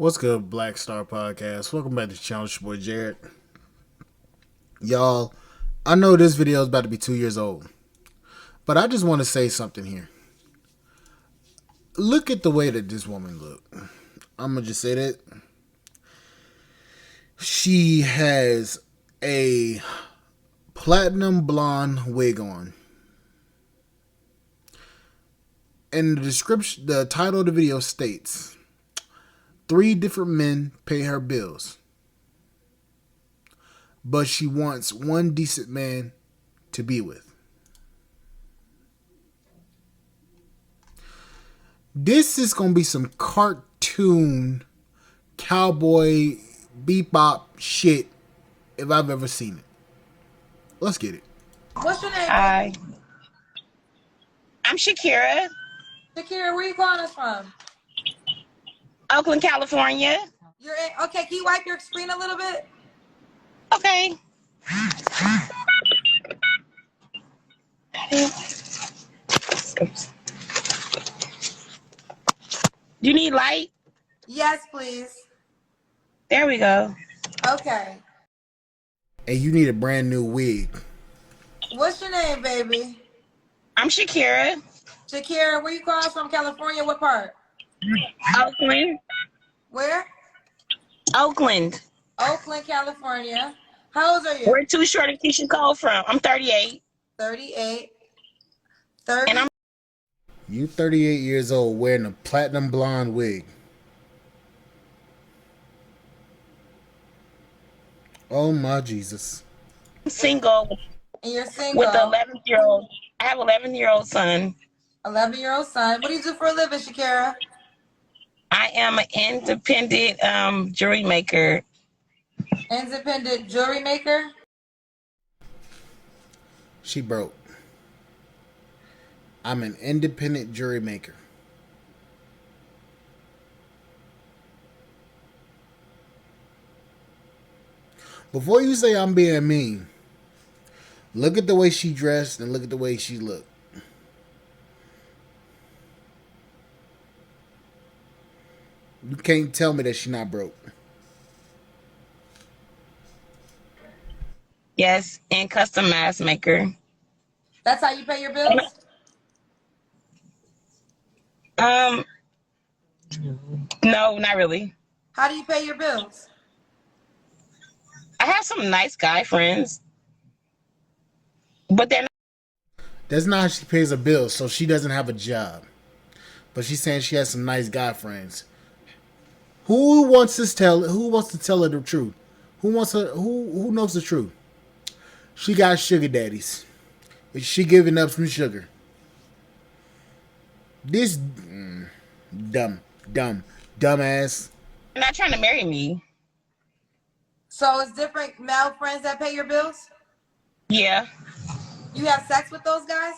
What's good, Black Star Podcast? Welcome back to the channel. It's your boy Jared. Y'all, I know this video is about to be 2 years old, but I just want to say something here. Look at the way that this woman look. I'm going to just say that. She has a platinum blonde wig on. And the description, the title of the video states, 3 different men pay her bills, but she wants one decent man to be with. This is going to be some cartoon cowboy bebop shit if I've ever seen it. Let's get it. What's your name? Hi. I'm Shakira. Shakira, where you calling us from? Oakland, California. You're in, okay, can you wipe your screen a little bit? Okay. Oops. Do you need light? Yes, please. There we go. Okay. And you need a brand new wig. What's your name, baby? I'm Shakira. Shakira, where you calling us from? California? What part? Oakland. Where? Oakland. Oakland, California. How old are you? Where Too Short and Keisha Cole from? I'm 38. 38. 30. And I'm You 38 years old wearing a platinum blonde wig. Oh my Jesus. single And you're single. with an 11-year-old. I have an 11-year-old son. 11-year-old son. What do you do for a living, Shakira? I am an independent jewelry maker. Independent jewelry maker? She broke. I'm an independent jewelry maker. Before you say I'm being mean, look at the way she dressed and look at the way she looked. You can't tell me that she's not broke. Yes, and custom mask maker. That's how you pay your bills? No, not really. How do you pay your bills? I have some nice guy friends, but they're not. That's not how she pays her bills, so she doesn't have a job. But she's saying she has some nice guy friends. Who wants to tell her the truth? Who knows the truth? She got sugar daddies. She giving up some sugar. This dumbass. They're not trying to marry me. So it's different male friends that pay your bills? Yeah, You have sex with those guys?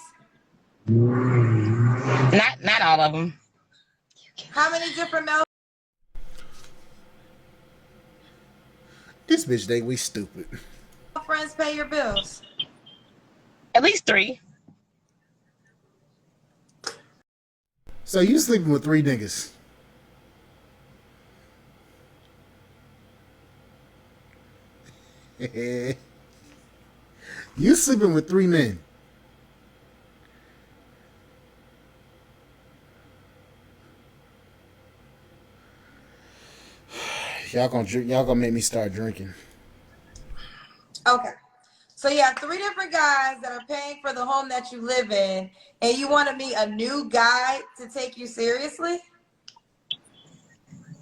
not all of them. How many different male This bitch think we stupid. friends pay your bills? At least 3. So you sleeping with 3 niggas. You sleeping with 3 men. Y'all gonna make me start drinking. Okay. So you have 3 different guys that are paying for the home that you live in, and you want to meet a new guy to take you seriously?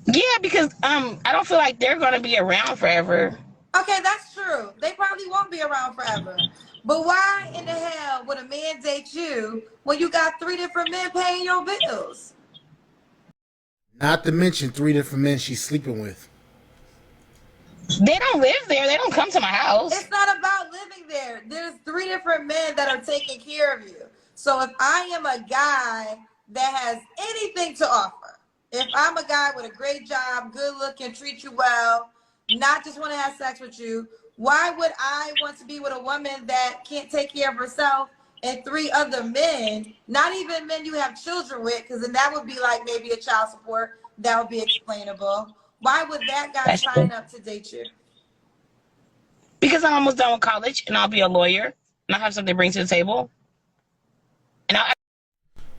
Yeah, because I don't feel like they're gonna be around forever. Okay, that's true. They probably won't be around forever. But why in the hell would a man date you when you got 3 different men paying your bills? Not to mention 3 different men she's sleeping with. They don't live there. They don't come to my house. It's not about living there. There's 3 different men that are taking care of you. So if I am a guy that has anything to offer, if I'm a guy with a great job, good looking, treat you well, not just want to have sex with you, why would I want to be with a woman that can't take care of herself and 3 other men, not even men you have children with, because then that would be like maybe a child support, that would be explainable. Why would that guy That's sign true. up to date you? Because I'm almost done with college and I'll be a lawyer and I'll have something to bring to the table. And I'll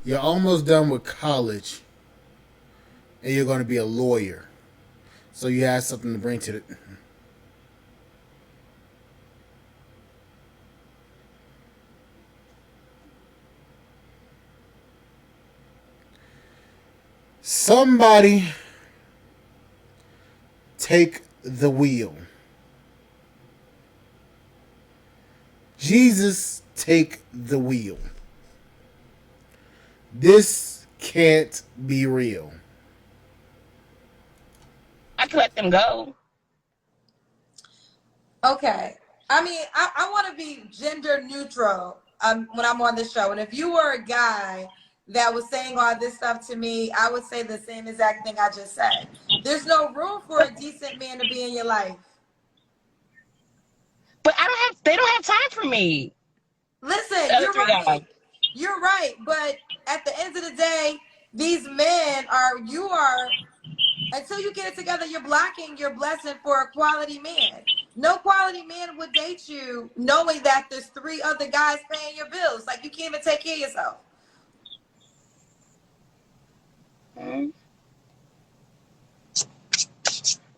You're almost done with college, and you're going to be a lawyer. So you have something to bring to the. Somebody take the wheel. Jesus, take the wheel. This can't be real. I can let them go. Okay. I mean, I want to be gender neutral when I'm on this show. And if you were a guy that was saying all this stuff to me, I would say the same exact thing I just said. There's no room for a decent man to be in your life. But they don't have time for me. Listen, The other you're three guys. right. You're right. But at the end of the day, these men you are, until you get it together, you're blocking your blessing for a quality man. No quality man would date you knowing that there's 3 other guys paying your bills. Like, you can't even take care of yourself. Hmm.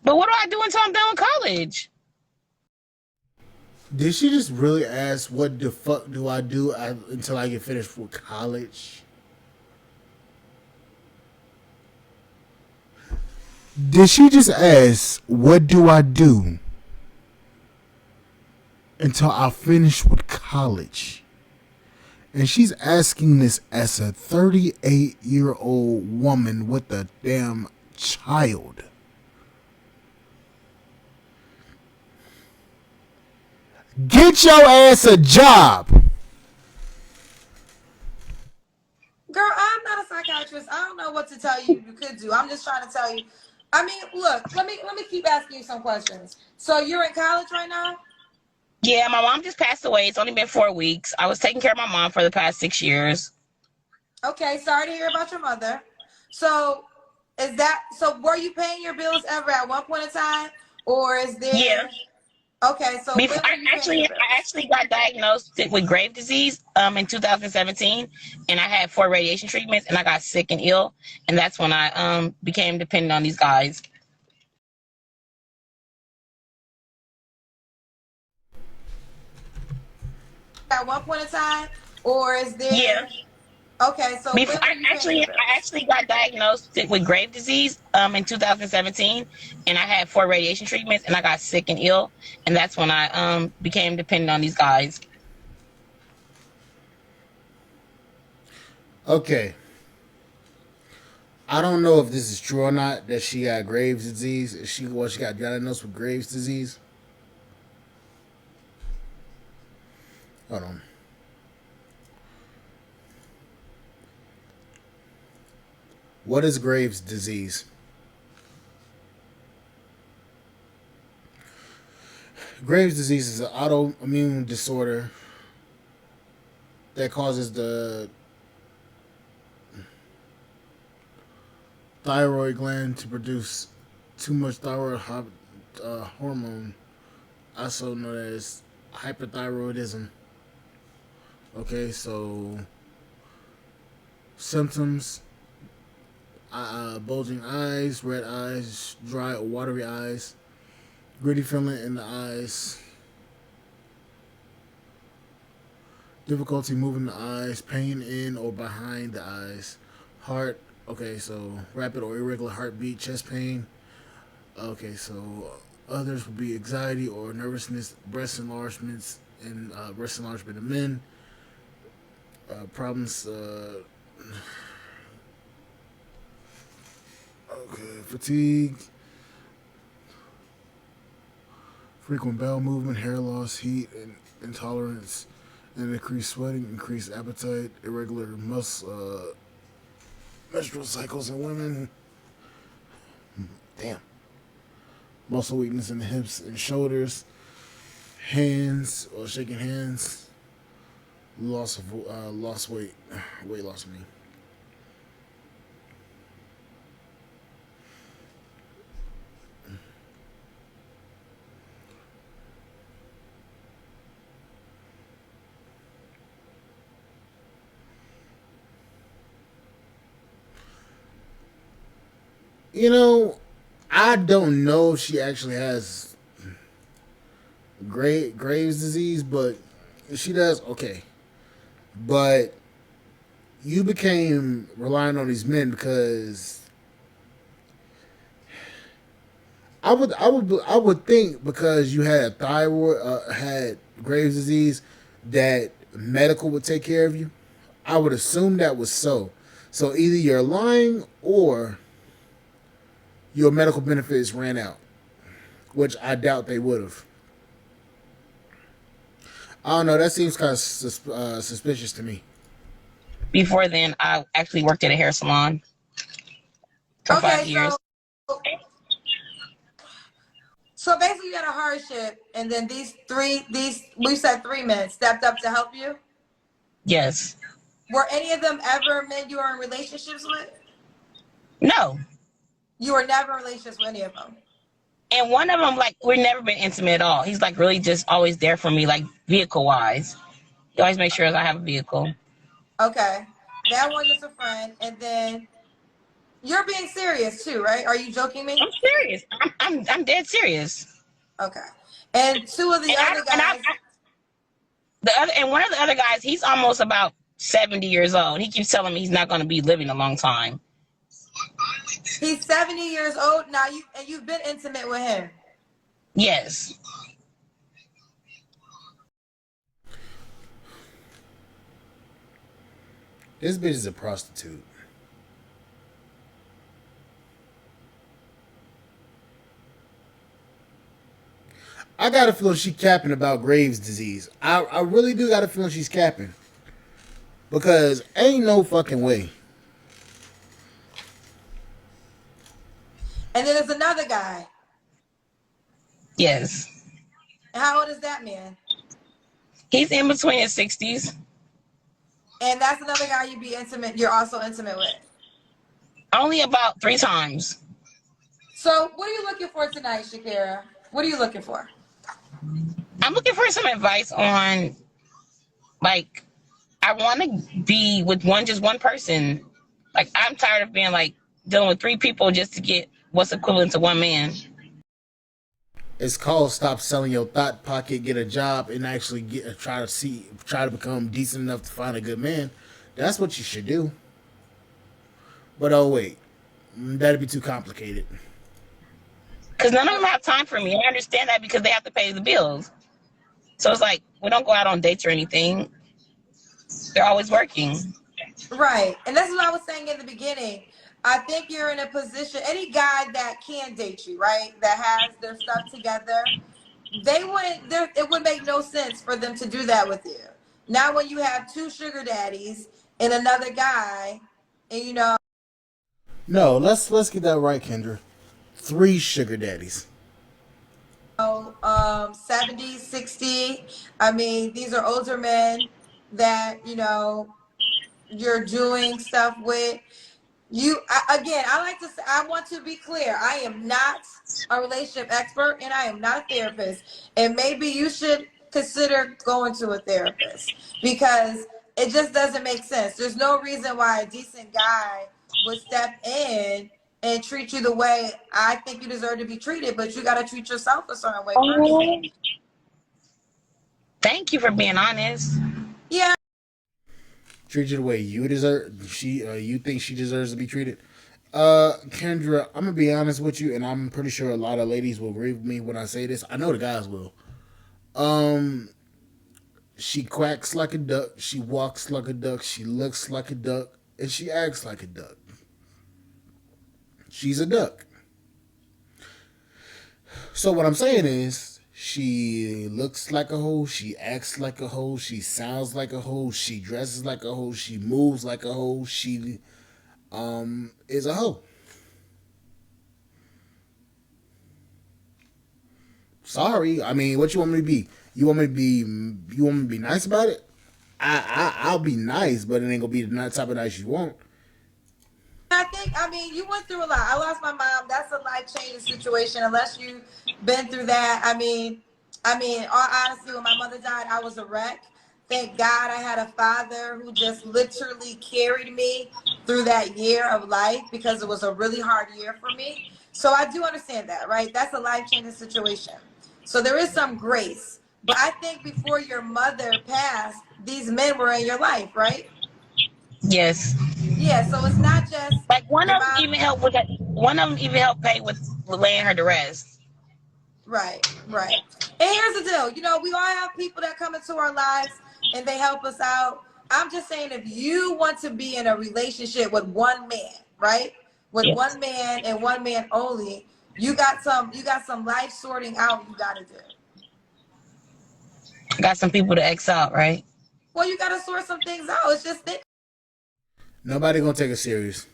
But what do I do until I'm done with college? Did she just really ask what the fuck do I do until I get finished with college? Did she just ask what do I do until I finish with college? And she's asking this as a 38-year-old woman with a damn child. Get your ass a job. Girl, I'm not a psychiatrist. I don't know what to tell you could do. I'm just trying to tell you. I mean, look, let me keep asking you some questions. So you're in college right now? Yeah, my mom just passed away. It's only been 4 weeks. I was taking care of my mom for the past 6 years. Okay, sorry to hear about your mother. So so were you paying your bills ever at one point in time? Or is Yeah. there okay, so when Before were you paying your I bills? actually got diagnosed with Graves' disease in 2017, and I had 4 radiation treatments, and I got sick and ill, and that's when I became dependent on these guys. At one point in time? Or is Yeah. there okay, so Before when were you paying your I bills? actually got diagnosed with Graves' disease in 2017, and I had 4 radiation treatments, and I got sick and ill, and that's when I became dependent on these guys. Okay. I don't know if this is true or not that she got Graves' disease. She got diagnosed with Graves' disease. Hold on. What is Graves' disease? Graves' disease is an autoimmune disorder that causes the thyroid gland to produce too much thyroid hormone, also known as hyperthyroidism. Okay, so symptoms: bulging eyes, red eyes, dry or watery eyes, gritty feeling in the eyes, difficulty moving the eyes, pain in or behind the eyes, heart. Okay, so rapid or irregular heartbeat, chest pain. Okay, so others would be anxiety or nervousness, breast enlargements, and breast enlargement in men. Problems. Okay, fatigue, frequent bowel movement, hair loss, heat and intolerance, and increased sweating, increased appetite, irregular menstrual cycles in women. Damn. Muscle weakness in the hips and shoulders, hands or shaking hands, lost weight loss. I mean, You know, I don't know if she actually has Graves' disease, but if she does, okay. But you became relying on these men because I would think because you had thyroid, had Graves' disease, that medical would take care of you. I would assume that was so. So either you're lying or your medical benefits ran out, which I doubt they would have. I don't know. That seems kind of suspicious to me. Before then, I actually worked at a hair salon for five Okay, years. so basically you had a hardship, and then these we said three men stepped up to help you. Yes. Were any of them ever men you were in relationships with? No. You were never in relationships with any of them. And one of them, like, we've never been intimate at all. He's like really just always there for me, like vehicle wise. He always makes sure I have a vehicle. Okay, that one is a friend, and then you're being serious too, right? Are you joking me? I'm serious. I'm dead serious. Okay, and two of the other guys. And one of the other guys, he's almost about 70 years old. He keeps telling me he's not going to be living a long time. He's 70 years old now. You've been intimate with him. Yes. This bitch is a prostitute. I got a feeling she capping about Graves' disease. I really do got a feeling she's capping. Because ain't no fucking way. And then there's another guy. Yes. How old is that man? He's in between his 60s. And that's another guy you're also intimate with. Only about 3 times. So what are you looking for tonight, Shakira? What are you looking for? I'm looking for some advice on, like, I want to be with just one person. Like, I'm tired of being like dealing with 3 people just to get what's equivalent to one man. It's called stop selling your thought pocket, get a job, and actually try to become decent enough to find a good man. That's what you should do. But oh wait, that'd be too complicated. Because none of them have time for me. I understand that because they have to pay the bills. So it's like, we don't go out on dates or anything. They're always working. Right. And that's what I was saying in the beginning. I think you're in a position, any guy that can date you, right, that has their stuff together, it would make no sense for them to do that with you. Now when you have 2 sugar daddies and another guy, and No, let's get that right, Kendra. 3 sugar daddies. 70, 60. I mean, these are older men that, you're doing stuff with. I want to be clear. I am not a relationship expert and I am not a therapist. And maybe you should consider going to a therapist because it just doesn't make sense. There's no reason why a decent guy would step in and treat you the way I think you deserve to be treated, but you got to treat yourself a certain way first. Thank you for being honest. Yeah. Treat you the way you deserve. You think she deserves to be treated. Kendra, I'm gonna be honest with you, and I'm pretty sure a lot of ladies will agree with me when I say this. I know the guys will. She quacks like a duck. She walks like a duck. She looks like a duck, and she acts like a duck. She's a duck. So what I'm saying is, she looks like a hoe, she acts like a hoe, she sounds like a hoe, she dresses like a hoe, she moves like a hoe, she is a hoe. Sorry, I mean, what you want me to be? You want me to be nice about it? I'll be nice, but it ain't gonna be the type of nice you want. You went through a lot. I lost my mom. That's a life-changing situation. Unless you've been through that. All honesty, when my mother died, I was a wreck. Thank God I had a father who just literally carried me through that year of life because it was a really hard year for me. So I do understand that, right? That's a life-changing situation. So there is some grace. But I think before your mother passed, these men were in your life, right? Yes. Yeah, so it's not just Like one your of them mom. even helped with that. One of them even helped pay with laying her to rest. Right, right. And here's the deal. You know, we all have people that come into our lives and they help us out. I'm just saying if you want to be in a relationship with one man, right? With Yes. one man and one man only, you got some life sorting out you gotta do. Got some people to X out, right? Well, you gotta sort some things out. It's just think Nobody gonna take it serious.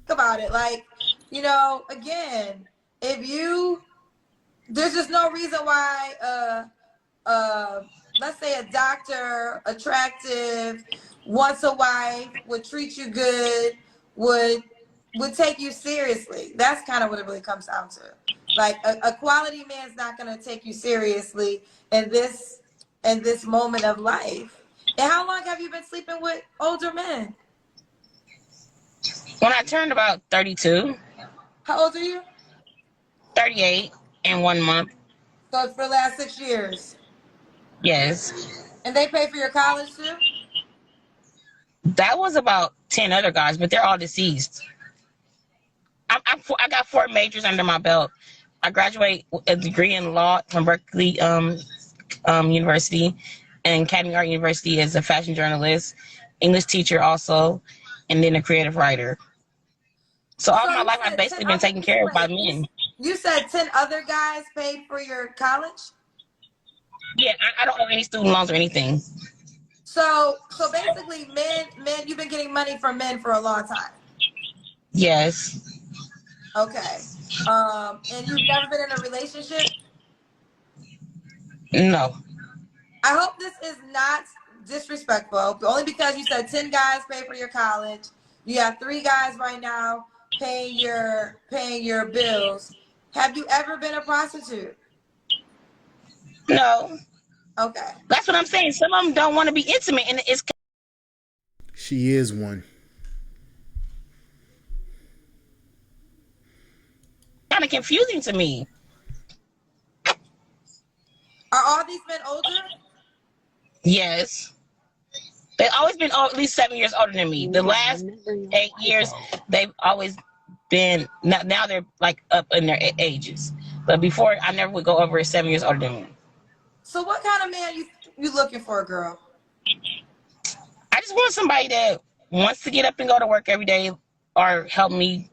about it. Like, you know, again, if you there's just no reason why uh let's say a doctor, attractive, wants a wife, would treat you good, would would take you seriously. That's kind of what it really comes down to. Like a quality man's not gonna take you seriously in this moment of life. And how long have you been sleeping with older men? When I turned about 32, How old are you? 38 in 1 month. So it's for the last 6 years. Yes. And they pay for your college too? That was about 10 other guys, but they're all deceased. I got 4 majors under my belt. I graduate with a degree in law from Berkeley University and Academy Art University as a fashion journalist, English teacher also, and then a creative writer. So all So my you life, I've said 10 basically been other, taken care of by wait, men. you said 10 other guys paid for your college? Yeah, I don't owe any student loans or anything. So basically men you've been getting money from men for a long time. Yes. Okay. And you've never been in a relationship? No. I hope this is not disrespectful, only because you said 10 guys pay for your college. You have 3 guys right now paying your bills. Have you ever been a prostitute? No. Okay. That's what I'm saying. Some of them don't want to be intimate, and it's She is one. kind of confusing to me. Are all these men older? Yes. They've always been at least 7 years older than me. The last 8 years, they've always been, now they're like up in their ages. But before, I never would go over 7 years older than me. So what kind of man you looking for, girl? I just want somebody that wants to get up and go to work every day or help me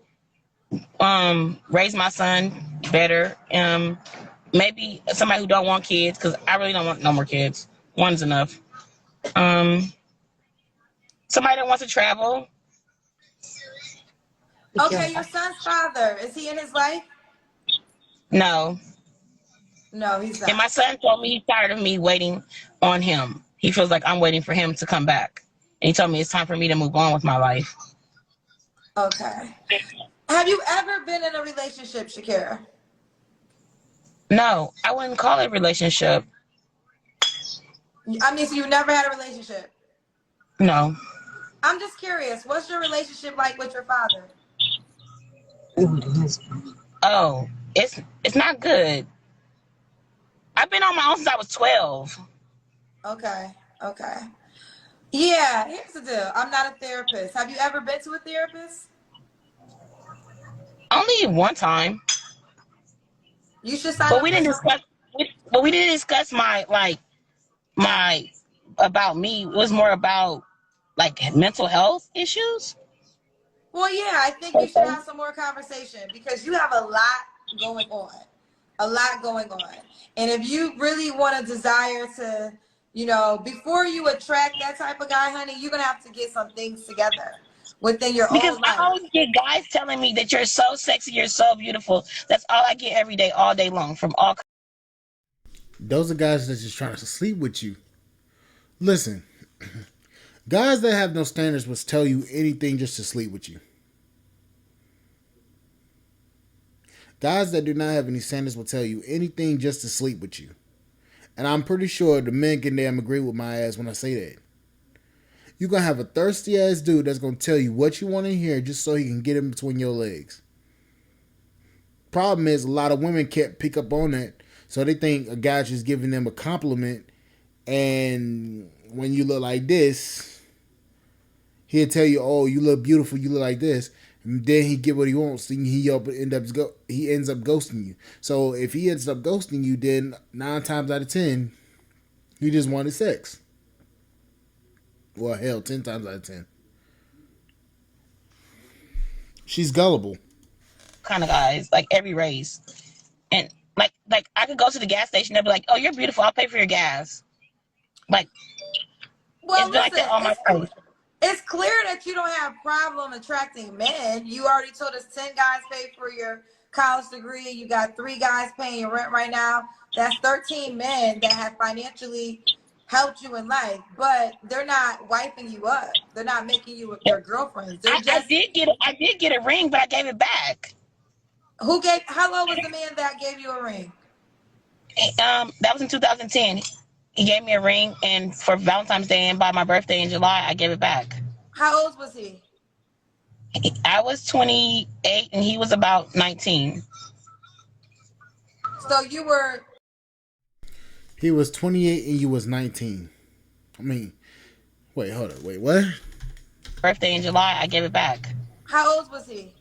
raise my son better. Maybe somebody who don't want kids, because I really don't want no more kids. One's enough. Um, Somebody that wants to travel. Okay, your son's father, is he in his life? No. No, he's And not. my son told me he's tired of me waiting on him. He feels like I'm waiting for him to come back. And he told me it's time for me to move on with my life. Okay. Have you ever been in a relationship, Shakira? No, I wouldn't call it a relationship. I mean, so you've never had a relationship. No. I'm just curious, what's your relationship like with your father? Oh, it's not good. I've been on my own since I was 12. Okay, okay. Yeah, here's the deal. I'm not a therapist. Have you ever been to a therapist? Only one time. You should sign But up we for didn't some. discuss but we didn't discuss my about me. It was more about like mental health issues. Well, yeah, I think you should Okay. have some more conversation because you have a lot going on. A lot going on. And if you really want a desire to, before you attract that type of guy, honey, you're going to have to get some things together within your Because own I life. always get guys telling me that you're so sexy, you're so beautiful. That's all I get every day, all day long, from all. Those are guys that's just trying to sleep with you. Listen, guys that have no standards will tell you anything just to sleep with you. Guys that do not have any standards will tell you anything just to sleep with you. And I'm pretty sure the men can damn agree with my ass when I say that. You're going to have a thirsty ass dude that's going to tell you what you want to hear just so he can get in between your legs. Problem is, a lot of women can't pick up on that. So they think a guy's just giving them a compliment. And when you look like this, he'll tell you, oh, you look beautiful, you look like this. And then he get what he wants, and he ends up ghosting you. So if he ends up ghosting you, then 9 times out of 10, he just wanted sex. Well, hell, 10 times out of 10. She's gullible. Kind of guys, like every race. And like I could go to the gas station and be like, oh, you're beautiful, I'll pay for your gas. Like, well, it's been like that all my life. It's clear that you don't have problem attracting men. You already told us 10 guys pay for your college degree. You got 3 guys paying your rent right now. That's 13 men that have financially helped you in life, but they're not wiping you up. They're not making you their girlfriends. I did get a ring, but I gave it back. How low was the man that gave you a ring? That was in 2010. He gave me a ring, and for Valentine's Day and by my birthday in July, I gave it back. How old was he? I was 28, and he was about 19. So you were... He was 28 and you was 19. I mean, wait, hold on. Wait, what? Birthday in July, I gave it back. How old was he?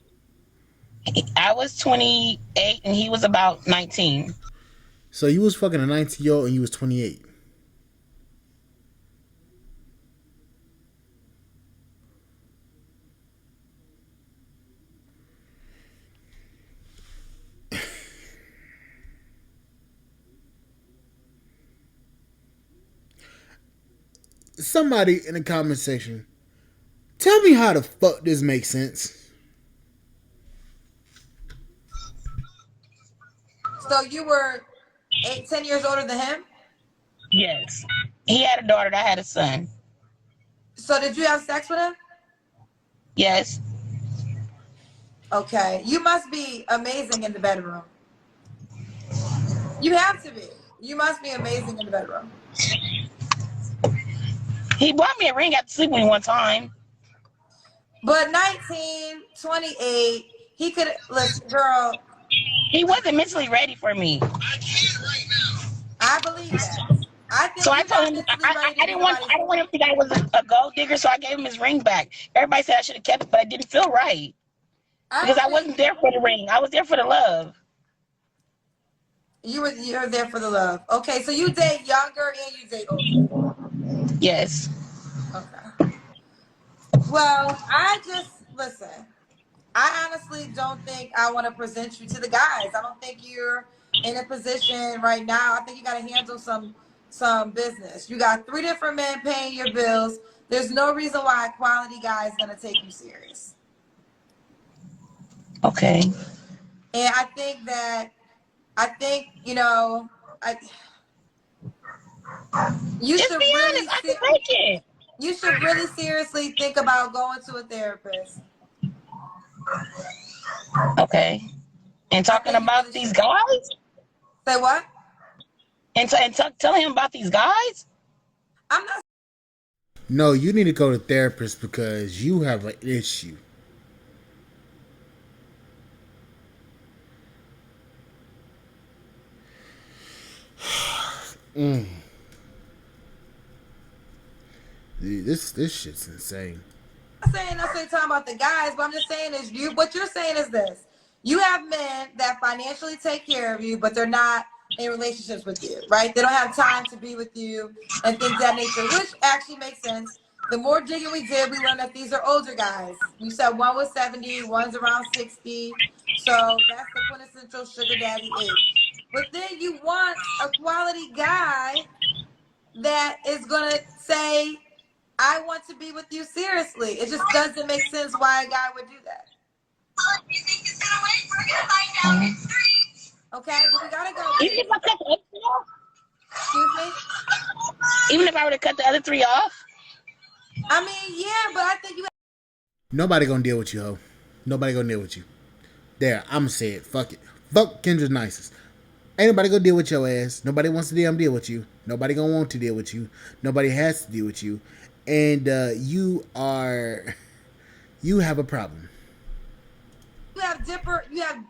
I was 28, and he was about 19. So you was fucking a 19-year-old and you was 28. Somebody in the comment section, tell me how the fuck this makes sense. So you were 10 years older than him? Yes. He had a daughter, I had a son. So did you have sex with him? Yes. Okay. You must be amazing in the bedroom. You have to be. You must be amazing in the bedroom. He bought me a ring after sleeping with me one time. But 19, 28, he could... Listen, girl... He wasn't mentally ready for me. I believe that. I think so I told him I didn't want him to think I was a gold digger, so I gave him his ring back. Everybody said I should have kept it, but it didn't feel right. Because I wasn't there for the ring. I was there for the love. You were there for the love. Okay, so you date younger and you date older. Yes. Okay. Well, listen. I honestly don't think I want to present you to the guys. I don't think you're in a position right now. I think you got to handle some business. You got 3 different men paying your bills. There's no reason why a quality guy is going to take you serious. Okay. And I think, you know, you should really, I can take it. You should really seriously think about going to a therapist. Okay. And talking about really these guys? Say what? And tell him about these guys? I'm not. No, you need to go to therapist because you have an issue. This shit's insane. I'm not saying talking about the guys, but I'm just saying what you're saying is this. You have men that financially take care of you, but they're not in relationships with you, right? They don't have time to be with you and things of that nature, which actually makes sense. The more digging we did, we learned that these are older guys. You said one was 70, one's around 60. So that's the quintessential sugar daddy age. But then you want a quality guy that is going to say, I want to be with you seriously. It just doesn't make sense why a guy would do that. Okay, but we gotta go. Even if I cut the other 3 off? Excuse me? Even if I were to cut the other 3 off? I mean, yeah, but I think you... Nobody gonna deal with you, ho. Nobody gonna deal with you. There, I'ma say it. Fuck it. Fuck Kendra's nicest. Ain't nobody gonna deal with your ass. Nobody wants to deal with you. Nobody gonna want to deal with you. Nobody has to deal with you. And you have a problem. You have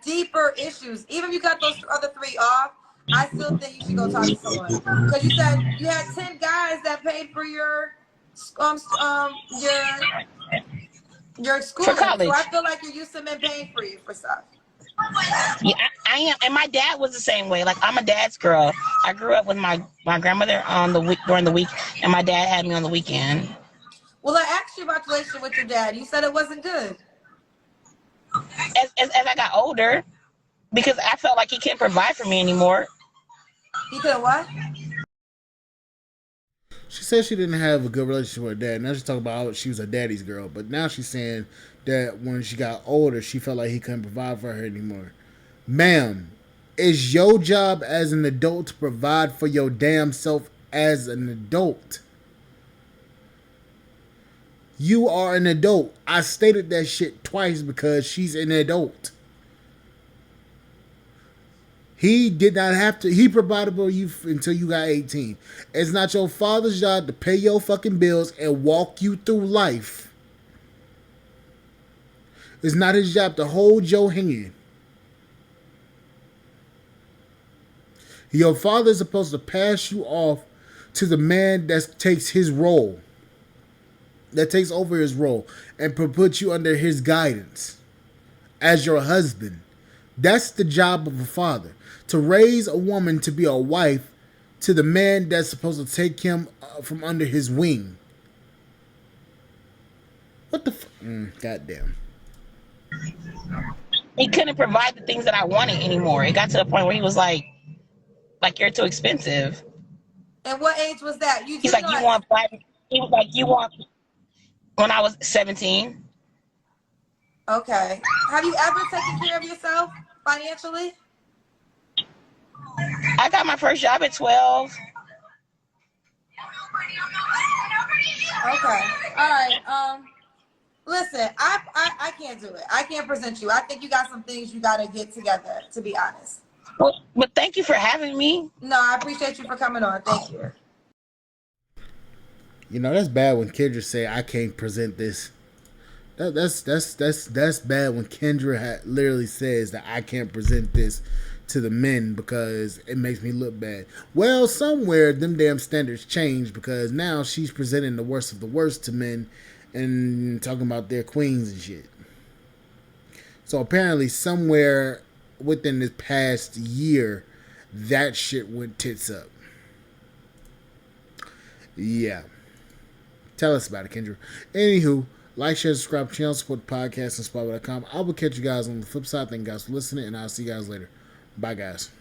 deeper issues. Even if you got those other three off, I still think you should go talk to someone. Because you said you had 10 guys that paid for your For schooling. So college. I feel like you're used to men paying for you for stuff. Yeah, I am, and my dad was the same way. Like, I'm a dad's girl. I grew up with my grandmother on the week during the week, and my dad had me on the weekend. Well, I asked you about the relationship with your dad. You said it wasn't good. As I got older, because I felt like he couldn't provide for me anymore. He couldn't what? She said she didn't have a good relationship with her dad. Now she's talking about how she was a daddy's girl. But now she's saying that when she got older, she felt like he couldn't provide for her anymore. Ma'am, it's your job as an adult to provide for your damn self as an adult. You are an adult. I stated that shit twice because she's an adult. He did not have to. He provided for you until you got 18. It's not your father's job to pay your fucking bills and walk you through life. It's not his job to hold your hand. Your father is supposed to pass you off to the man that takes his role. That takes over his role and put you under his guidance as your husband. That's the job of a father. To raise a woman to be a wife to the man that's supposed to take him from under his wing. What the goddamn. He couldn't provide the things that I wanted anymore. It got to a point where he was like you're too expensive. And what age was that? He's like, you want black? He was like, you want? When I was 17. Okay. Have you ever taken care of yourself financially? I got my first job at 12. Okay. All right. Listen, I can't do it. I can't present you. I think you got some things you got to get together, to be honest. Well, but thank you for having me. No, I appreciate you for coming on. Thank you. You know, that's bad when Kendra say I can't present this. That's bad when Kendra literally says that I can't present this to the men because it makes me look bad. Well, somewhere them damn standards changed because now she's presenting the worst of the worst to men and talking about their queens and shit. So apparently somewhere within this past year, that shit went tits up. Yeah. Tell us about it, Kendra. Anywho, like, share, subscribe to the channel, support the podcast, and Spotify.com. I will catch you guys on the flip side. Thank you guys for listening, and I'll see you guys later. Bye, guys.